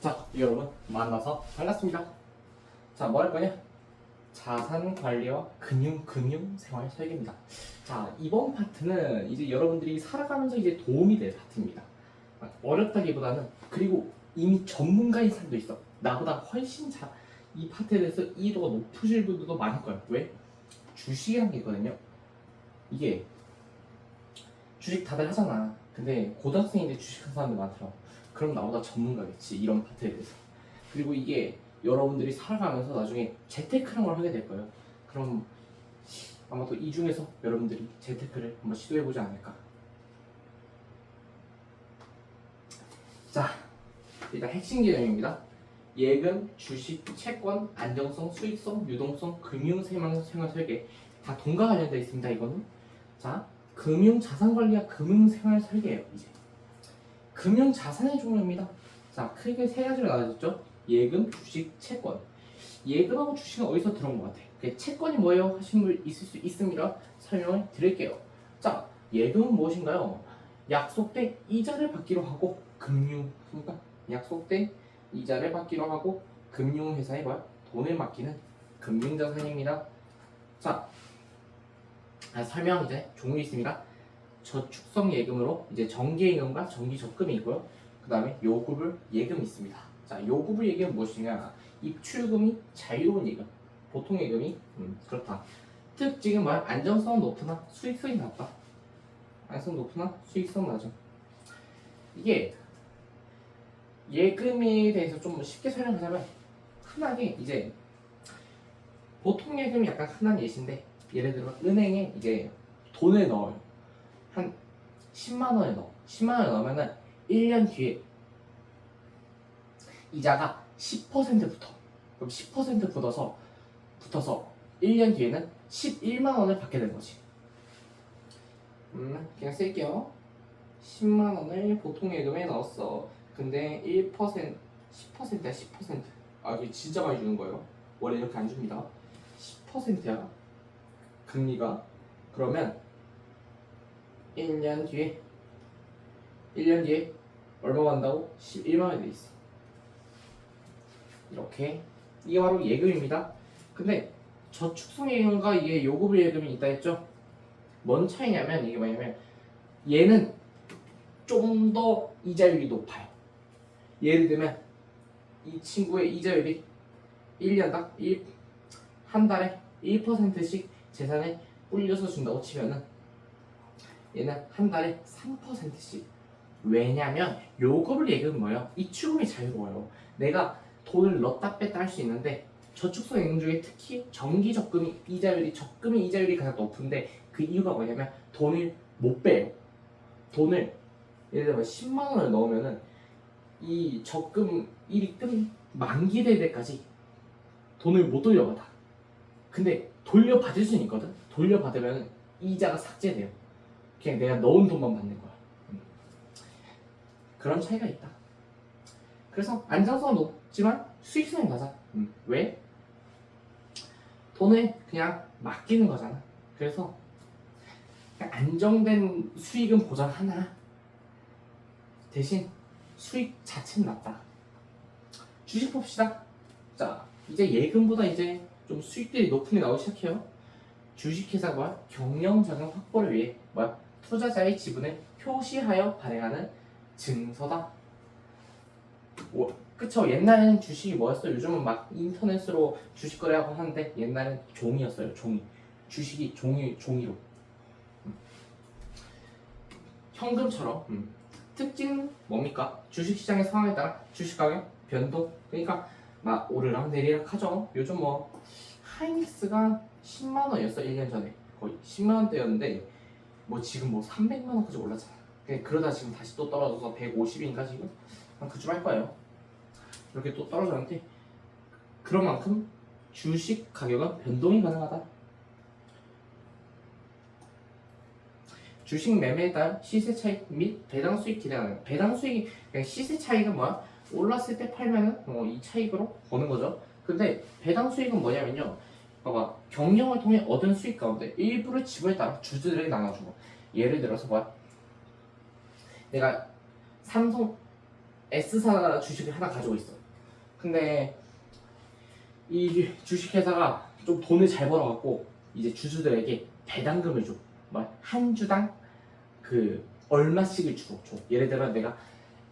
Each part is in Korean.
자, 여러분 만나서 반갑습니다. 자, 뭐 할 거냐? 자산 관리와 금융 생활 설계입니다. 자, 이번 파트는 이제 여러분들이 살아가면서 이제 도움이 될 파트입니다. 어렵다기보다는, 그리고 이미 전문가인 사람도 있어. 나보다 훨씬 이 파트에 대해서 이해도가 높으실 분들도 많을 거예요. 왜? 주식이란 게 있거든요. 이게 주식 다들 하잖아. 근데 고등학생인데 주식하는 사람들 많더라. 그럼 나보다 전문가겠지, 이런 파트에 대해서. 그리고 이게 여러분들이 살아가면서 나중에 재테크라는 걸 하게 될 거예요. 그럼 아마 또 이 중에서 여러분들이 재테크를 한번 시도해보지 않을까. 자, 일단 핵심 개념입니다. 예금, 주식, 채권, 안정성, 수익성, 유동성, 금융생활 설계 다 돈과 관련되어 있습니다. 이거는. 자, 금융 자산 관리와 금융생활 설계예요. 이제 금융 자산의 종류입니다. 자, 크게 세 가지로 나눠졌죠. 예금, 주식, 채권. 예금하고 주식은 어디서 들어온 것 같아? 채권이 뭐예요? 하신 분 있을 수 있습니다. 설명을 드릴게요. 자, 예금은 무엇인가요? 약속된 이자를 받기로 하고 그러니까 약속된 이자를 받기로 하고 금융회사에 돈을 맡기는 금융자산입니다. 자, 설명 이제 종류 있습니다. 저축성 예금으로 이제 정기예금과 정기적금이 있고요. 그 다음에 요구불 예금이 있습니다. 자, 요구불 예금은 무엇이냐? 입출금이 자유로운 예금. 보통 예금이 그렇다. 특징은 뭐야? 안정성은 높으나 수익성이 낮다. 안정성 높으나 수익성 낮아. 이게 예금에 대해서 좀 쉽게 설명하자면, 흔하게 이제 보통 예금이 약간 흔한 예시인데, 예를 들어 은행에 이제 돈을 넣어요. 한 10만 원을 넣어. 10만 원을 넣으면은 1년 뒤에 이자가 10% 그럼 10% 붙어서 1년 뒤에는 11만 원을 받게 되는 거지. 그냥 쓸게요. 10만 원을 보통 예금에 넣었어. 근데 1% 10%야, 10%. 아, 이게 진짜 많이 주는 거예요. 원래 이렇게 안 줍니다. 10%야. 금리가. 그러면 1년 뒤에 얼마 간다고? 11만 원이 돼 있어. 이렇게. 이게 바로 예금입니다. 근데 저축성 예금과 이게 요구불 예금이 있다 했죠? 뭔 차이냐면, 이게 뭐냐면, 얘는 좀 더 이자율이 높아요. 예를 들면 이 친구의 이자율이 1년당 한 달에 1%씩 재산에 불려서 준다고 치면은, 얘는 한 달에 3%씩. 왜냐면 요금을 예금은 뭐예요? 입출금이 자유로워요. 내가 돈을 넣었다 뺐다 할 수 있는데, 저축성 예금 중에 특히 정기적금이 적금이 이자율이 가장 높은데, 그 이유가 뭐냐면 돈을 못 빼요. 돈을 예를 들면 10만 원을 넣으면은 이 적금 일이 만기될 때까지 돈을 못 돌려받아. 근데 돌려받을 수는 있거든. 돌려받으면 이자가 삭제돼요. 그냥 내가 넣은 돈만 받는 거야. 그런 차이가 있다. 그래서 안정성은 높지만 수익성이 낮아. 왜? 돈을 그냥 맡기는 거잖아. 그래서 그냥 안정된 수익은 보장하나, 대신 수익 자체는 낮다. 주식 봅시다. 자, 이제 예금보다 이제 좀 수익들이 높은 게 나오기 시작해요. 주식회사가 경영자금 확보를 위해 투자자의 지분을 표시하여 발행하는 증서다. 그쵸? 옛날에는 주식이 뭐였어요? 요즘은 막 인터넷으로 주식 거래하고 하는데, 옛날엔 종이였어요. 종이. 주식이 종이로. 현금처럼. 특징은 뭡니까? 주식시장의 상황에 따라 주식가격 변동. 그러니까 막 오르락 내리락 하죠. 요즘 뭐 하이닉스가 10만 원이었어. 1년 전에 거의 10만 원대였는데, 뭐 지금 뭐 300만 원까지 올랐잖아. 그러다 지금 다시 또 떨어져서 150인가 지금? 한 그쯤 할 거예요. 이렇게 또 떨어졌는데, 그런 만큼 주식 가격은 변동이 가능하다. 주식 매매에 따른 시세 차익 및 배당 수익 기대하는. 배당 수익이 그냥 시세 차익은 뭐야? 올랐을 때 팔면은 이 차익으로 버는 거죠. 근데 배당 수익은 뭐냐면요, 봐봐, 경영을 통해 얻은 수익 가운데 일부를 지분에 따라 주주들에게 나눠주고. 예를 들어서 내가 삼성 S사 주식을 하나 가지고 있어. 근데 이 주식회사가 좀 돈을 잘 벌어갖고 이제 주주들에게 배당금을 줘. 뭐 한 주당 그 얼마씩을 줘. 예를 들어 내가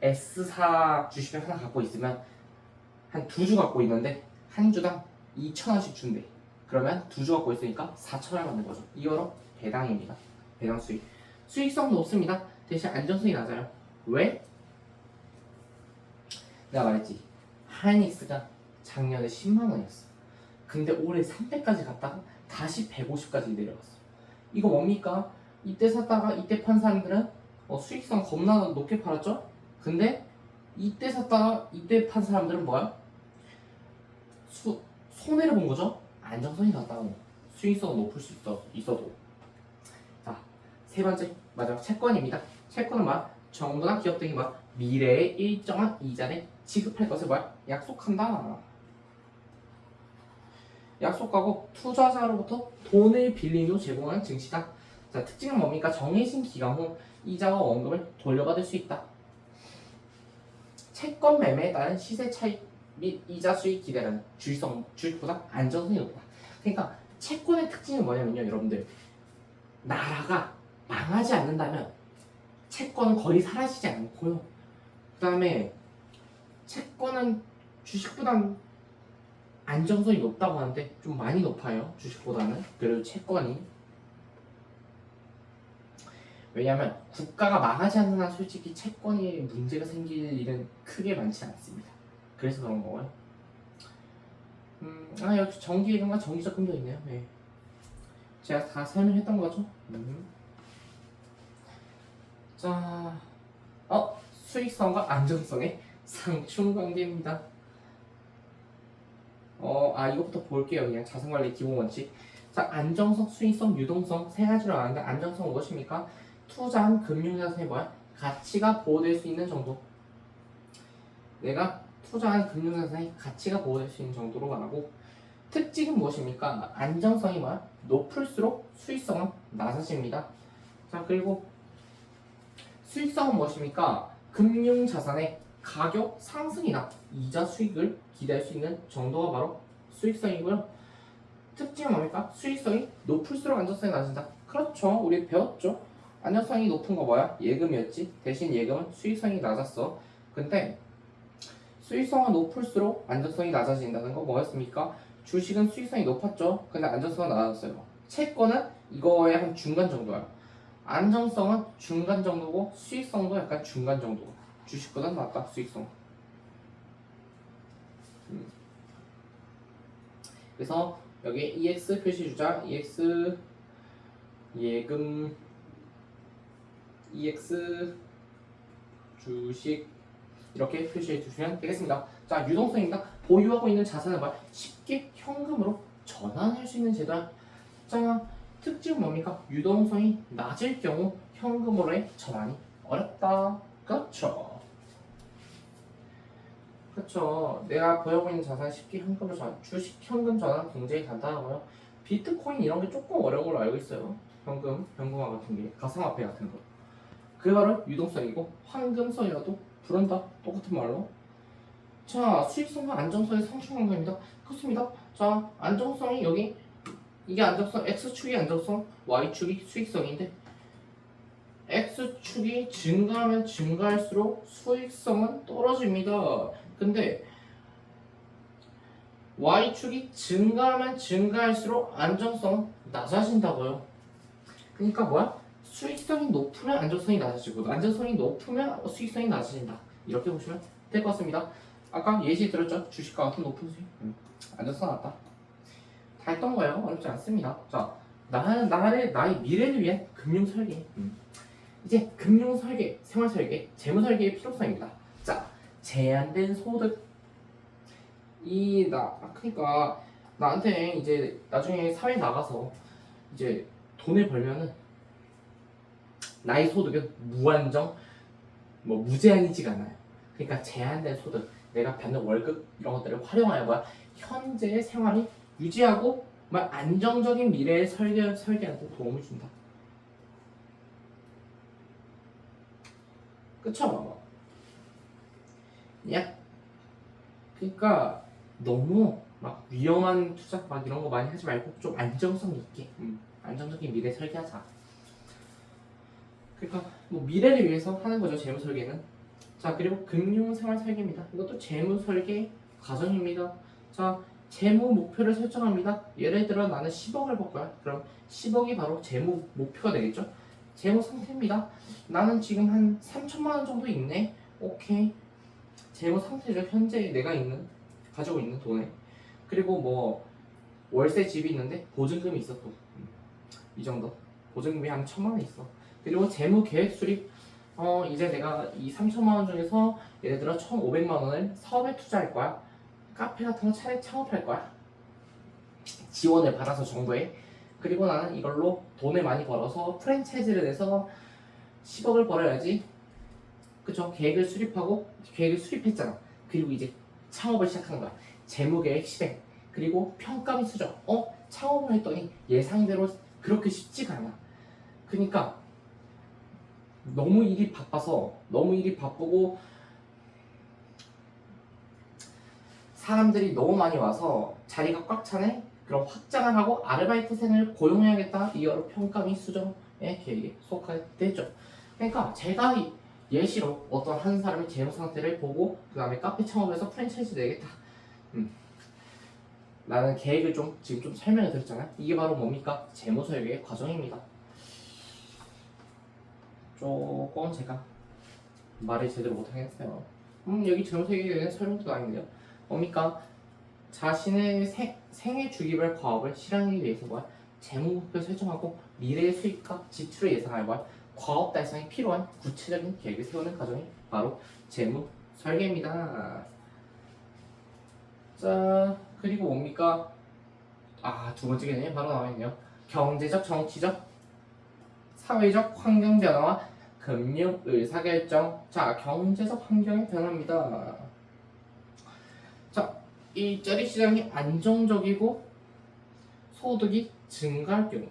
S사 주식을 하나 갖고 있으면 한 두 주 갖고 있는데 한 주당 2,000원씩 준대. 그러면 두 주 갖고 있으니까 4,000원 받는 거죠. 이거로 배당입니다. 배당 수익. 수익성도 높습니다. 대신 안정성이 낮아요. 왜? 내가 말했지. 하이닉스가 작년에 10만 원이었어. 근데 올해 300까지 갔다가 다시 150까지 내려갔어. 이거 뭡니까? 이때 샀다가 이때 판 사람들은 수익성 겁나 높게 팔았죠? 근데 이때 샀다가 이때 판 사람들은 뭐야? 손해를 본 거죠? 안정성이 낮다고. 수익성은 높을 수 있어도. 자, 세 번째 마지막 채권입니다. 채권은 뭐야? 정부나 기업 등이 뭐야? 미래에 일정한 이자를 지급할 것을 뭐야? 약속한다. 약속하고 투자자로부터 돈을 빌린 후 제공하는 증시다. 자, 특징은 뭡니까? 정해진 기간 후 이자와 원금을 돌려받을 수 있다. 채권 매매에 따른 시세 차익 및 이자 수익 기대는 주식보다 안정성이 높다. 그러니까 채권의 특징은 뭐냐면요, 여러분들. 나라가 망하지 않는다면 채권은 거의 사라지지 않고요. 그 다음에 채권은 주식보다 안정성이 높다고 하는데 좀 많이 높아요, 주식보다는. 그리고 채권이. 왜냐하면 국가가 망하지 않는 한 솔직히 채권이 문제가 생길 일은 크게 많지 않습니다. 그래서 그런 거고요. 여기 정기예금과 정기적금도 있네요. 네. 제가 다 설명했던 거죠. 자, 수익성과 안정성의 상충관계입니다. 이것부터 볼게요. 그냥 자산관리 기본 원칙. 자, 안정성, 수익성, 유동성 세 가지로 나누는데 안정성은 무엇입니까? 투자한 금융자산의 뭐야? 가치가 보호될 수 있는 정도. 내가 투자한 금융자산의 가치가 보호될 수 있는 정도로 말하고, 특징은 무엇입니까? 안정성이 뭐야? 높을수록 수익성은 낮아집니다. 자, 그리고 수익성은 무엇입니까? 금융자산의 가격 상승이나 이자 수익을 기대할 수 있는 정도가 바로 수익성이고요. 특징은 뭡니까? 수익성이 높을수록 안정성이 낮아진다. 그렇죠. 우리 배웠죠. 안정성이 높은 거 뭐야? 예금이었지. 대신 예금은 수익성이 낮았어. 근데 수익성이 높을수록 안정성이 낮아진다는 거 뭐였습니까? 주식은 수익성이 높았죠. 근데 안정성은 낮았어요. 채권은 이거의 한 중간 정도야. 안정성은 중간 정도고 수익성도 약간 중간 정도. 주식보다 낫다, 수익성. 그래서 여기 EX 표시주자, EX 예금, EX 주식 이렇게 표시해 주시면 되겠습니다. 자, 유동성입니다. 보유하고 있는 자산을 쉽게 현금으로 전환할 수 있는 제도야. 자, 특징은 뭡니까? 유동성이 낮을 경우 현금으로의 전환이 어렵다. 그렇죠. 그렇죠. 내가 보유하고 있는 자산 쉽게 현금으로 주식 현금 전환 굉장히 간단하고요. 비트코인 이런 게 조금 어려운 걸로 알고 있어요. 현금화 같은 게, 가상화폐 같은 거. 그거를 유동성이고 황금성이라도 부른다. 똑같은 말로. 자, 수익성과 안정성의 상충관계입니다. 그렇습니다. 자, 안정성이 여기 이게 안정성, X축이 안정성, Y축이 수익성인데 X축이 증가하면 증가할수록 수익성은 떨어집니다. 근데 Y축이 증가하면 증가할수록 안정성은 낮아진다고요. 그러니까 뭐야? 수익성이 높으면 안정성이 낮아지고 안정성이 높으면 수익성이 낮아진다. 이렇게 보시면 될 것 같습니다. 아까 예시 들었죠? 주식과 같은 높은 수익. 안정성 낮다. 다 했던 거예요. 어렵지 않습니다. 자, 나의 미래를 위한 금융 설계. 이제 금융 설계, 생활 설계, 재무 설계의 필요성입니다. 자, 제한된 소득. 그러니까 나한테 이제 나중에 사회 나가서 이제 돈을 벌면은 나의 소득은 무한정, 무제한이지가 않아요. 그러니까 제한된 소득, 내가 받는 월급 이런 것들을 활용하여 현재의 생활이 유지하고 안정적인 미래의 설계하는 데 도움을 준다. 그쵸? 야, 그러니까 너무 막 위험한 투자 막 이런 거 많이 하지 말고 좀 안정성 있게, 안정적인 미래 설계하자. 그러니까 뭐 미래를 위해서 하는 거죠, 재무 설계는. 자, 그리고 금융 생활 설계입니다. 이것도 재무 설계 과정입니다. 자, 재무 목표를 설정합니다. 예를 들어 나는 10억을 벌 거야. 그럼 10억이 바로 재무 목표가 되겠죠? 재무 상태입니다. 나는 지금 한 3천만 원 정도 있네. 오케이. 재무 상태죠. 현재 내가 가지고 있는 돈에. 그리고 뭐 월세 집이 있는데 보증금이 있어 또. 이 정도. 보증금이 한 1,000만 원 있어. 그리고 재무 계획 수립. 이제 내가 이 3천만 원 중에서 예를 들어 1,500만 원을 사업에 투자할 거야. 카페 같은 거 차례 창업할 거야. 지원을 받아서 정부에. 그리고 나는 이걸로 돈을 많이 벌어서 프랜차이즈를 내서 10억을 벌어야지. 그쵸? 계획을 수립하고 계획을 수립했잖아. 그리고 이제 창업을 시작하는 거야. 재무계획 실행. 그리고 평가 및 수정. 창업을 했더니 예상대로 그렇게 쉽지가 않아. 그러니까 너무 일이 바쁘고 사람들이 너무 많이 와서 자리가 꽉 차네? 그럼 확장을 하고 아르바이트생을 고용해야겠다. 이거로 평가 및 수정의 계획에 속하게 되죠. 그러니까 제가 예시로 어떤 한 사람의 재무 상태를 보고 그 다음에 카페 창업해서 프랜차이즈 내겠다. 나는 계획을 지금 좀 설명을 드렸잖아요. 이게 바로 뭡니까? 재무 설계의 과정입니다. 조금 제가 말을 제대로 못하겠어요. 여기 재무 설계에 대한 설명도 나있네요. 뭡니까? 자신의 생애 주기별 과업을 실행하기 위해서 재무 목표 설정하고 미래의 수익과 지출을 예상할 과업 달성에 필요한 구체적인 계획을 세우는 과정이 바로 재무 설계입니다. 자, 그리고 뭡니까? 두 번째 개념이 바로 나와있네요. 경제적, 정치적, 사회적 환경 변화와 금융 의사결정. 자, 경제적 환경의 변화입니다. 자, 일자리 시장이 안정적이고 소득이 증가할 경우.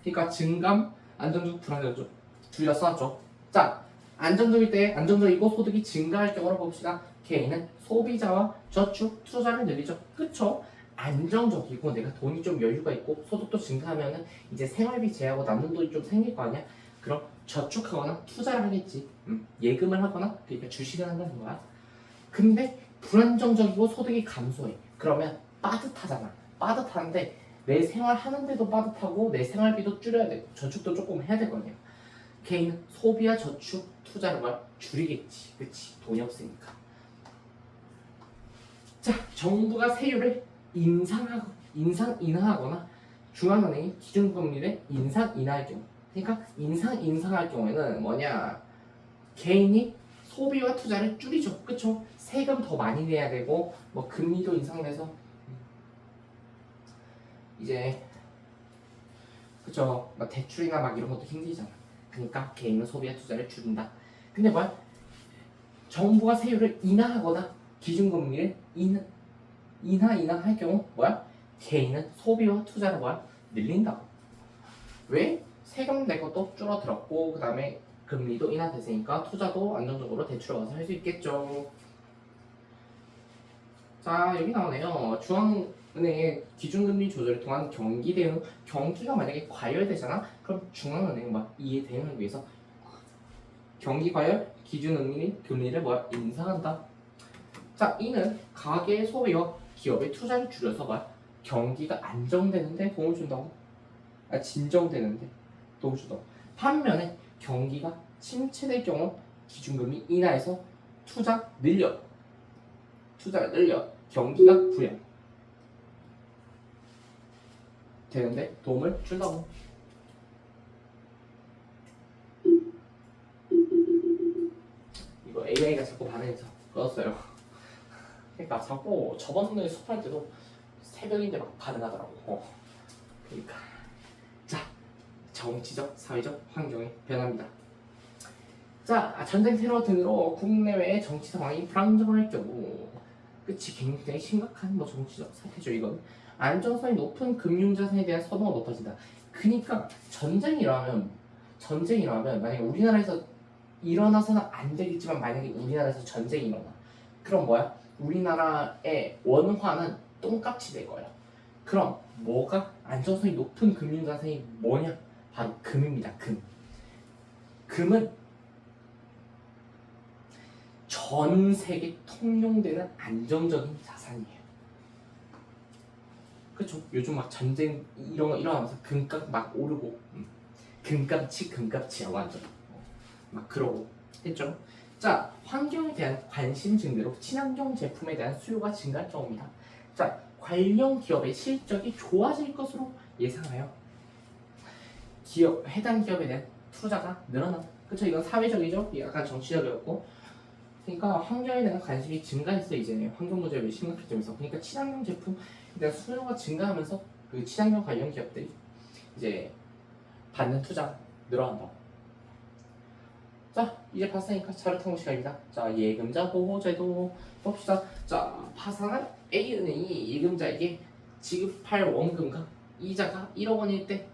그러니까 증감, 안정적, 불안정적 둘 다 써놨죠. 자, 안정적이고 소득이 증가할 경우로 봅시다. 개인은 소비자와 저축, 투자를 늘리죠. 그쵸? 안정적이고 내가 돈이 좀 여유가 있고 소득도 증가하면은 이제 생활비 제하고 남는 돈이 좀 생길 거 아니야? 그럼 저축하거나 투자를 하겠지. 예금을 하거나 그러니까 주식을 한다는 거야. 근데 불안정적이고 소득이 감소해. 그러면 빠듯하잖아. 빠듯한데 내 생활 하는데도 빠듯하고 내 생활비도 줄여야 되고 저축도 조금 해야 될 거 아니야. 개인은 소비와 저축, 투자를 줄이겠지. 그치? 돈이 없으니까. 자, 정부가 세율을 인하하거나 중앙은행이 기준금리를 인하할 경우. 그러니까 인상할 경우에는 뭐냐? 개인이 소비와 투자를 줄이죠. 그쵸? 세금 더 많이 내야 되고 뭐 금리도 인상돼서 이제 그쵸? 막 대출이나 막 이런 것도 힘들잖아. 그러니까 개인은 소비와 투자를 줄인다. 근데 정부가 세율을 인하하거나 기준금리를 인하할 경우 개인은 소비와 투자를 늘린다고. 왜? 세금 내 것도 줄어들었고 그 다음에 금리도 인하됐으니까 투자도 안정적으로 대출을 와서 할 수 있겠죠. 자, 여기 나오네요. 중앙은행의 기준금리 조절을 통한 경기 대응. 경기가 만약에 과열되잖아? 그럼 중앙은행은 이에 대응하기 위해서 경기 과열, 기준금리를 인상한다. 자, 이는 가계의 소비와 기업의 투자를 줄여서 경기가 안정되는데 도움을 준다고. 진정되는데 도움을 준다고. 반면에 경기가 침체될 경우 기준금리 인하해서 투자를 늘려 경기가 부양 되는데 도움을 준다고. 이거 AI가 자꾸 반응해서 꺼졌어요. 그러니까 자꾸 저번에 수업할 때도 새벽인데 막 반응하더라고. 그러니까 자, 정치적, 사회적 환경의 변화입니다. 자, 전쟁 테러 등으로 국내외의 정치 상황이 불안정할 경우, 그치, 굉장히 심각한 정치적 사태죠. 이건 안정성이 높은 금융자산에 대한 선호가 높아진다. 그러니까 전쟁이 일어나면 만약에 우리나라에서 일어나서는 안 되겠지만 만약에 우리나라에서 전쟁이 일어나. 그럼 뭐야? 우리나라의 원화는 똥값이 될 거예요. 그럼 뭐가 안정성이 높은 금융자산이 뭐냐? 바로 금입니다. 금. 금은 전 세계 통용되는 안정적인 자산이에요. 그렇죠? 요즘 막 전쟁 이런 거 일어나면서 금값 막 오르고 금값이 완전 막 그러고 했죠. 자, 환경에 대한 관심 증대로 친환경 제품에 대한 수요가 증가할 경우입니다. 자, 관련 기업의 실적이 좋아질 것으로 예상하여 해당 기업에 대한 투자가 늘어난다. 그렇죠? 이건 사회적이죠. 약간 정치적이었고. 그러니까 환경에 대한 관심이 증가했어 이제 환경 문제가 심각할 점에서. 그러니까 친환경 제품에 대한 수요가 증가하면서 그 친환경 관련 기업들이 이제 받는 투자가 늘어난다. 자, 이제 봤으니까 자료 탐구 시간입니다. 자, 예금자 보호제도 봅시다. 자, 파산한 A은행이 예금자에게 지급할 원금과 이자가 1억 원일 때,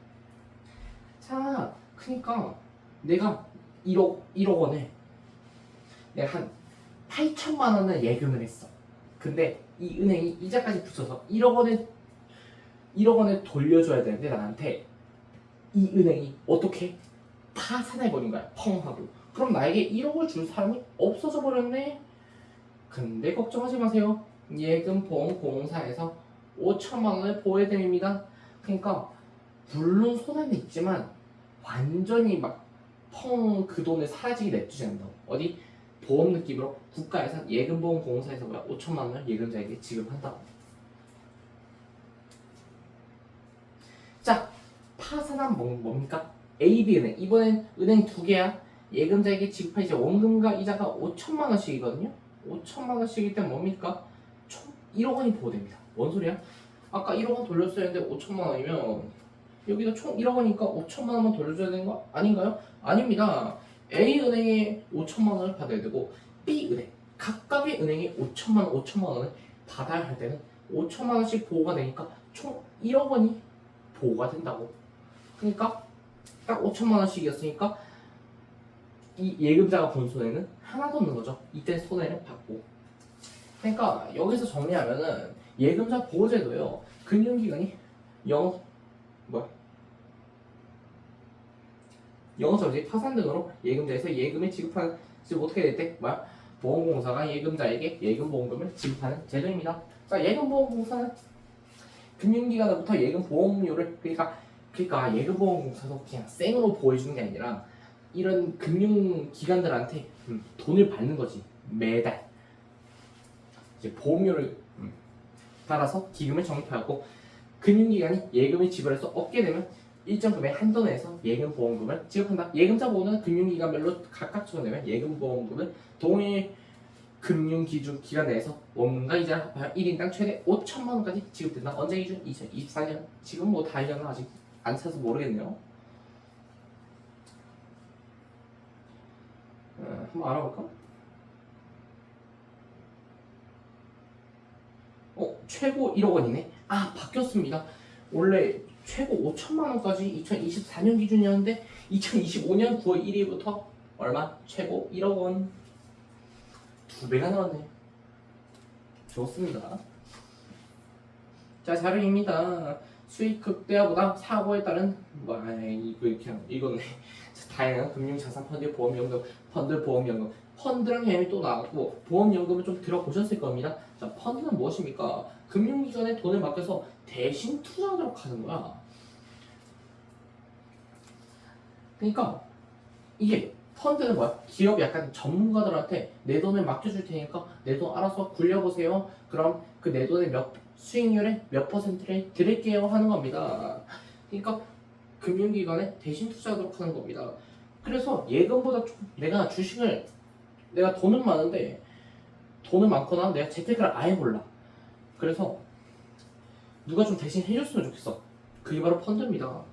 자, 그러니까 내가 1억 원에 내가 한 8천만 원을 예금을 했어. 근데 이 은행이 이자까지 붙여서 1억 원을 돌려줘야 되는데 나한테 이 은행이 어떻게 파산해버린 거야. 펑 하고. 그럼 나에게 1억을 줄 사람이 없어져 버렸네. 근데 걱정하지 마세요. 예금보험공사에서 5천만 원을 보호해드립니다. 그러니까 물론 손해는 있지만 완전히 막 펑 그 돈을 사라지게 냅두지 않는다고. 어디? 보험 느낌으로 국가에서 예금보험공사에서 5천만 원을 예금자에게 지급한다고. 자, 파산한 뭡니까? AB은행. 이번엔 은행 두 개야. 예금자에게 지급할 이제 원금과 이자가 5천만 원씩이거든요. 5천만 원씩일 때 뭡니까? 총 1억 원이 보호됩니다. 뭔 소리야? 아까 1억 원 돌려줘야 되는데 5천만 원이면 여기도 총 1억 원이니까 5천만 원만 돌려줘야 되는 거 아닌가요? 아닙니다. A은행에 5천만 원을 받아야 되고 B은행 각각의 은행이 5천만 원을 받아야 할 때는 5천만 원씩 보호가 되니까 총 1억 원이 보호가 된다고. 그러니까 딱 5천만 원씩이었으니까 이 예금자가 본 손해는 하나도 없는 거죠. 이때 손해를 받고. 그러니까 여기서 정리하면은 예금자 보호제도요. 금융기관이 영업정지, 파산 등으로 예금자에서 예금을 지급하지 못하게 될 때 보험공사가 예금자에게 예금보험금을 지급하는 제도입니다. 자, 예금보험공사는 금융기관으로부터 예금보험료를 그러니까 예금보험공사도 그냥 생으로 보호해주는 게 아니라 이런 금융기관들한테 돈을 받는 거지. 매달 이제 보험료를 따라서 기금을 적립하였고 금융기관이 예금을 지불해서 얻게 되면 일정 금액 한도 내에서 예금보험금을 지급한다. 예금자 보호는 금융기관별로 각각 적용되면 예금보험금은 동일 금융기준 기간 내에서 원금과 이자를 합하여 1인당 최대 5천만 원까지 지급된다. 언제 기준? 2024년. 지금 뭐 다 알려나 아직 안 찾아서 모르겠네요. 한번 알아볼까? 최고 1억 원이네. 아, 바뀌었습니다. 원래 최고 5천만 원까지 2024년 기준이었는데 2025년 9월 1일부터 얼마? 최고 1억 원. 2배가 나왔네. 좋습니다. 자, 자료입니다. 수익 극대화보다 사고에 따른 이거네. 다양한 금융자산 펀드 보험연금, 펀드 보험연금, 펀드랑 개념이 또 나왔고 보험연금을 좀 들어보셨을 겁니다. 자, 펀드는 무엇입니까? 금융기관에 돈을 맡겨서 대신 투자하도록 하는 거야. 그러니까 이게 펀드는 뭐야? 기업 약간 전문가들한테 내 돈을 맡겨줄 테니까 내 돈 알아서 굴려보세요. 그럼 그 내 돈의 수익률의 몇 %를 드릴게요 하는 겁니다. 그러니까 금융기관에 대신 투자하도록 하는 겁니다. 그래서 예금보다 내가 돈은 많은데 돈은 많거나 내가 재테크를 아예 몰라. 그래서 누가 좀 대신 해줬으면 좋겠어. 그게 바로 펀드입니다.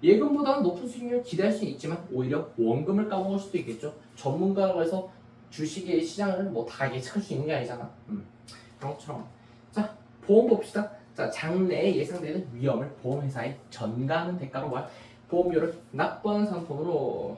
예금보다는 높은 수익률을 기대할 수는 있지만 오히려 원금을 까먹을 수도 있겠죠. 전문가라고 해서 주식의 시장을 뭐 다 예측할 수 있는 게 아니잖아. 그런 것처럼. 자, 보험 봅시다. 자, 장래에 예상되는 위험을 보험회사에 전가하는 대가로 보험료를 납부하는 상품으로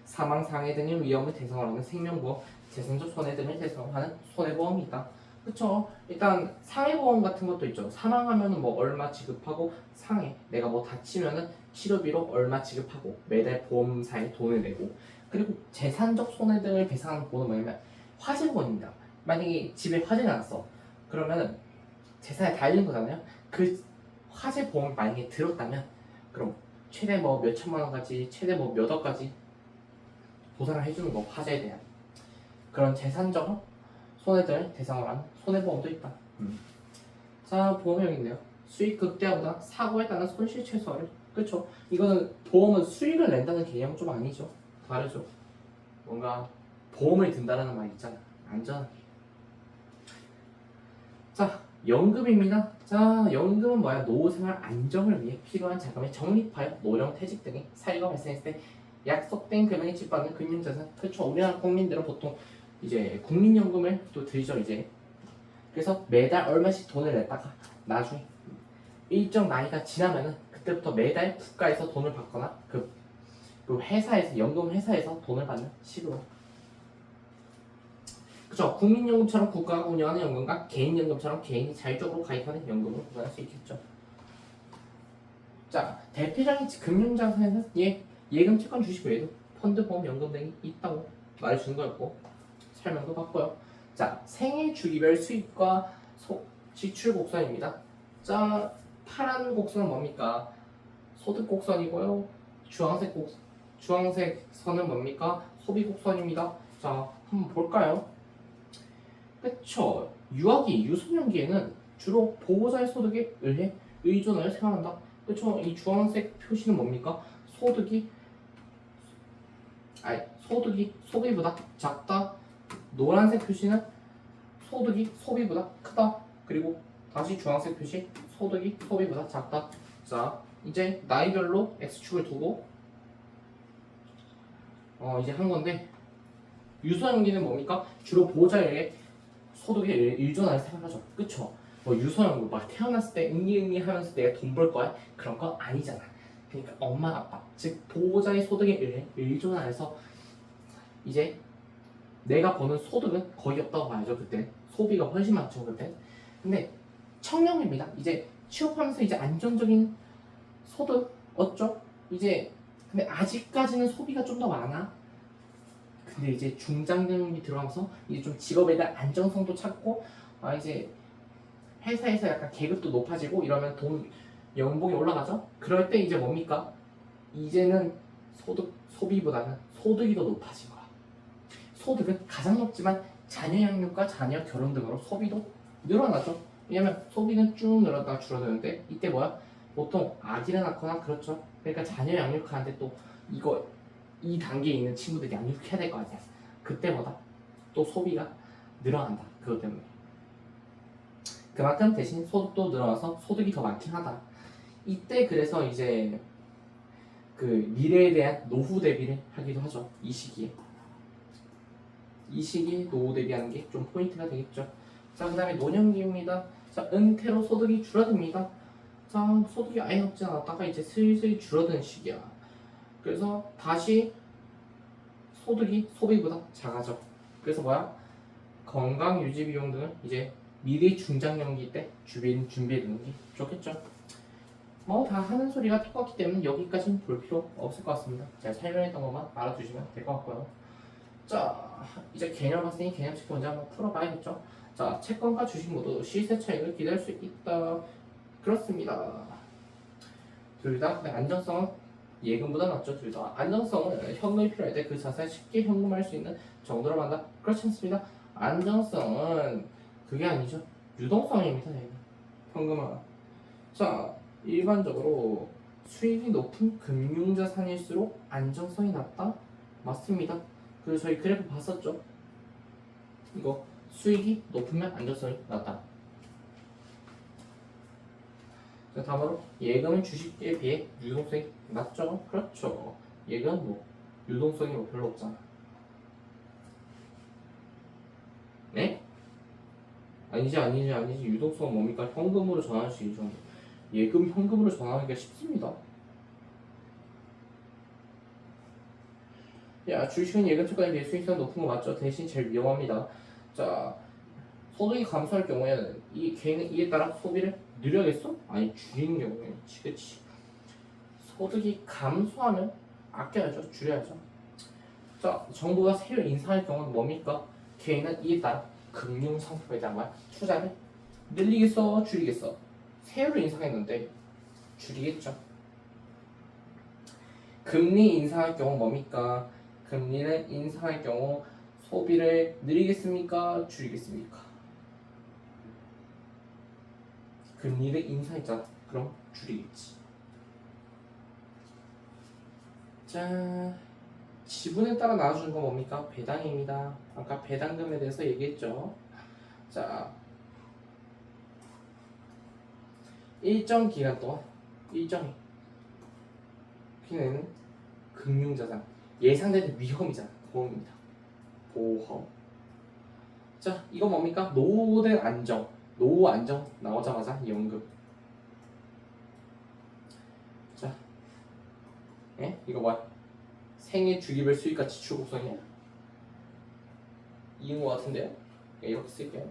사망, 상해 등의 위험을 대상으로 하는 생명보험, 재산적 손해 등을 대상으로 하는 손해보험이다. 그쵸? 일단 상해보험 같은 것도 있죠. 사망하면은 뭐 얼마 지급하고 상해, 내가 뭐 다치면은 치료비로 얼마 지급하고 매달 보험사에 돈을 내고 그리고 재산적 손해 등을 배상하는 보험은 뭐냐면 화재보험입니다. 만약에 집에 화재가 났어. 그러면은 재산이 다 잃는 거잖아요. 그 화재 보험이 만약에 들었다면 그럼 최대 뭐 몇 천만 원까지 최대 뭐 몇 억까지 보상을 해주는 거 화재에 대한 그런 재산적 손해들을 대상으로 하는 손해보험도 있다. 자 보험이 여기 있네요. 수익 극대화보다 사고에 따른 손실 최소화를 그쵸? 이거는 보험은 수익을 낸다는 개념은 좀 아니죠. 다르죠. 뭔가 보험을 든다라는 말 있잖아. 안전하게. 자 연금입니다. 자 연금은 뭐야? 노후생활 안정을 위해 필요한 자금을 적립하여 노령 퇴직 등의 사유가 발생했을 때 약속된 금액에 지급받는 금융자산. 그렇죠. 우리나라 국민들은 보통 이제 국민연금을 또 들죠 이제. 그래서 매달 얼마씩 돈을 냈다가 나중에 일정 나이가 지나면은 그때부터 매달 국가에서 돈을 받거나 그 회사에서 연금 회사에서 돈을 받는 식으로. 그쵸. 국민연금처럼 국가가 운영하는 연금과 개인연금처럼 개인이 자율적으로 가입하는 연금을 구분할 수 있겠죠. 자, 대표적인 금융자산에는 예금, 채권, 주식 외에도 펀드, 보험, 연금 등이 있다고 말해주는 거였고 설명도 받고요. 자, 생애 주기별 수입과 지출 곡선입니다. 자, 파란 곡선은 뭡니까? 소득 곡선이고요. 주황색 선은 뭡니까? 소비 곡선입니다. 자, 한번 볼까요? 그쵸. 유소년기에는 주로 보호자의 소득에 의해 의존하여 생활한다. 그쵸. 이 주황색 표시는 뭡니까? 소득이 소비보다 작다. 노란색 표시는 소득이 소비보다 크다. 그리고 다시 주황색 표시 소득이 소비보다 작다. 자, 이제 나이별로 X축을 두고 이제 한 건데 유소년기는 뭡니까? 주로 보호자에 의해 소득에 의존하여 생활하죠. 그쵸? 뭐 유소년기 막 태어났을 때 응리응리 하면서 내가 돈 벌 거야? 그런 거 아니잖아. 그러니까 엄마 아빠 즉 보호자의 소득에 의해 의존하여서 이제 내가 버는 소득은 거의 없다고 봐야죠. 그때 소비가 훨씬 많죠. 그때. 근데 청년입니다. 이제 취업하면서 이제 안정적인 소득 얻죠. 이제 근데 아직까지는 소비가 좀 더 많아. 근데 이제 중장년이 들어가면서 이제 좀 직업에 대한 안정성도 찾고 이제 회사에서 약간 계급도 높아지고 이러면 연봉이 올라가죠. 그럴 때 이제 뭡니까? 이제는 소비보다는 소득이 더 높아진 거야. 소득은 가장 높지만 자녀 양육과 자녀 결혼 등으로 소비도 늘어나죠. 왜냐면 소비는 쭉 늘어나다가 줄어드는데 이때 뭐야? 보통 아기를 낳거나 그렇죠. 그러니까 자녀 양육하는데 또 이 단계에 있는 친구들이 양육해야 될 거 아니야. 그때보다 또 소비가 늘어난다. 그것 때문에. 그만큼 대신 소득도 늘어나서 소득이 더 많긴 하다. 이때 그래서 이제 그 미래에 대한 노후 대비를 하기도 하죠. 이 시기에 노후 대비하는 게 좀 포인트가 되겠죠. 자, 그 다음에 노년기입니다. 자, 은퇴로 소득이 줄어듭니다. 자, 소득이 아예 없지 않았다가 이제 슬슬 줄어드는 시기야. 그래서 다시 소득이 소비보다 작아져. 그래서 뭐야? 건강 유지 비용 등은 이제 미래 중장년기 때 준비해 두는 게 좋겠죠. 뭐 다 하는 소리가 똑같기 때문에 여기까지는 볼 필요 없을 것 같습니다. 제가 설명했던 것만 알아두시면 될 것 같고요. 자, 이제 개념 봤으니 개념식 문제 한번 풀어봐야겠죠. 자, 채권과 주식 모두 시세 차익을 기대할 수 있다. 그렇습니다. 둘 다 안정성은 예금보다 낫죠. 둘 다. 안정성은 현금이 필요할 때 그 자산을 쉽게 현금화할 수 있는 정도로 만다. 그렇지 않습니다. 안정성은 그게 아니죠. 유동성입니다. 현금화. 자, 일반적으로 수익이 높은 금융자산일수록 안정성이 낮다? 맞습니다. 그 저희 그래프 봤었죠? 이거 수익이 높으면 안정성이 낮다. 자, 다음으로 예금은 주식에 비해 유동성이 낮죠? 그렇죠. 예금은 뭐 유동성이 뭐 별로 없잖아. 네? 아니지. 유동성은 뭡니까? 현금으로 전환할 수 있죠. 예금 현금으로 전환하기가 쉽습니다. 야, 주식은 예금 채권에 비해 수익성이 높은 거 맞죠? 대신 제일 위험합니다. 자, 소득이 감소할 경우에는 이 개인은 이에 따라 소비를 늘려야겠어? 아니, 줄이는 경우에. 그치. 소득이 감소하면 아껴야죠. 줄여야죠. 자, 정부가 세율 인상할 경우는 뭡니까? 개인은 이에 따라 금융 상품에 대한 말 투자를 늘리겠어? 줄이겠어? 세율을 인상했는데 줄이겠죠. 금리 인상할 경우 뭡니까? 금리를 인상할 경우 소비를 늘리겠습니까? 줄이겠습니까? 금리를 인상했잖아. 그럼 줄이겠지. 자, 지분에 따라 나눠주는 건 뭡니까? 배당입니다. 아까 배당금에 대해서 얘기했죠. 자, 일정 기간 동안 일정히 피는 금융자산 예상되는 위험이잖아. 보험입니다. 보험. 자, 이거 뭡니까? 노후된 안정. 노후 안정 나오자마자 연금. 자, 예? 이거 뭐야? 생애 주기별 수익과 지출 곡선이야? 이은 것 같은데요? 예, 이렇게 쓸게요.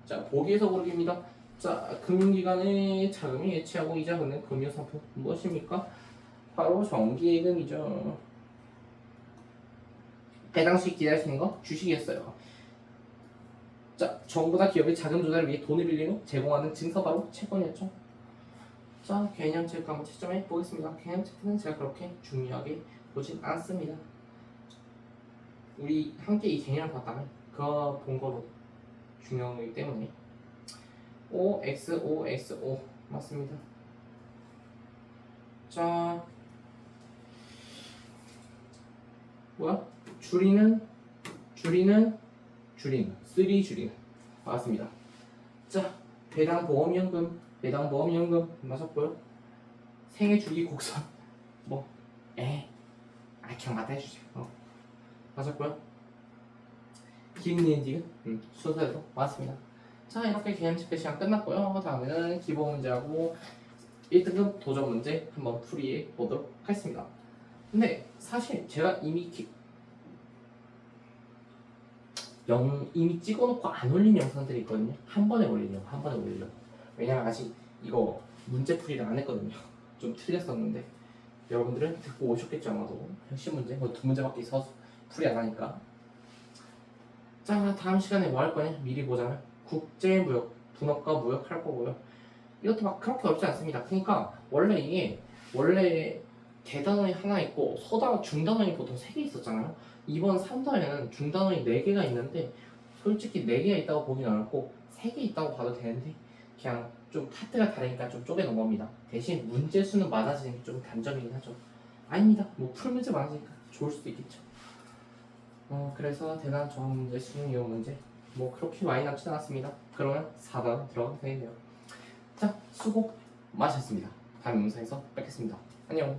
자, 보기에서 고르기입니다. 자, 금융기관의 자금이 예치하고 이자 받는 금융상품 무엇입니까? 바로 정기예금이죠. 배당 수익 기대할 수 있는 거 주식이었어요. 자, 정부나 기업의 자금 조달을 위해 돈을 빌린 후 제공하는 증서 바로 채권이었죠. 자, 개념 체크 한번 채점해 보겠습니다. 개념 체크는 제가 그렇게 중요하게 보진 않습니다. 우리 함께 이 개념을 봤다면 그거 본 거로 중요한 거기 때문에 OXO 맞습니다. 자, 뭐야? 줄이는 3 줄이는 맞습니다. 자, 배당보험연금 맞았고요. 생애 주기 곡선 뭐 그냥 맞다 해주세요. 맞았고요. 기흥 엔딩은 순서대로 맞습니다. 자, 이렇게 개념 체크 시간 끝났고요. 다음에는 기본 문제하고 1등급 도전 문제 한번 풀이해 보도록 하겠습니다. 근데 사실 제가 이미 이미 찍어놓고 안 올린 영상들이 있거든요. 한 번에 올리려고. 왜냐면 아직 이거 문제 풀이를 안 했거든요. 좀 틀렸었는데 여러분들은 듣고 오셨겠죠 아마도. 핵심 문제 뭐 2문제밖에 있어서 풀이 안 하니까. 자, 다음 시간에 뭐 할 거냐 미리 보자면 국제무역, 분업과 무역 할 거고요. 이것도 막 그렇게 어렵지 않습니다. 그러니까 원래 대단원이 하나 있고 중단원이 보통 3개 있었잖아요. 이번 3단원에는 중단원이 4개가 있는데 솔직히 4개가 있다고 보긴 어렵고 3개 있다고 봐도 되는데 그냥 좀 파트가 다르니까 좀 쪼개 놓은 겁니다. 대신 문제 수는 많아지는 게 좀 단점이긴 하죠. 아닙니다. 뭐 풀문제 많아지니까 좋을 수도 있겠죠. 그래서 대단 저항 문제, 수능 이용 문제 뭐 그렇게 많이 남지 않았습니다. 그러면 4단 들어가면 되겠네요. 자, 수고 많으셨습니다. 다음 영상에서 뵙겠습니다. 안녕.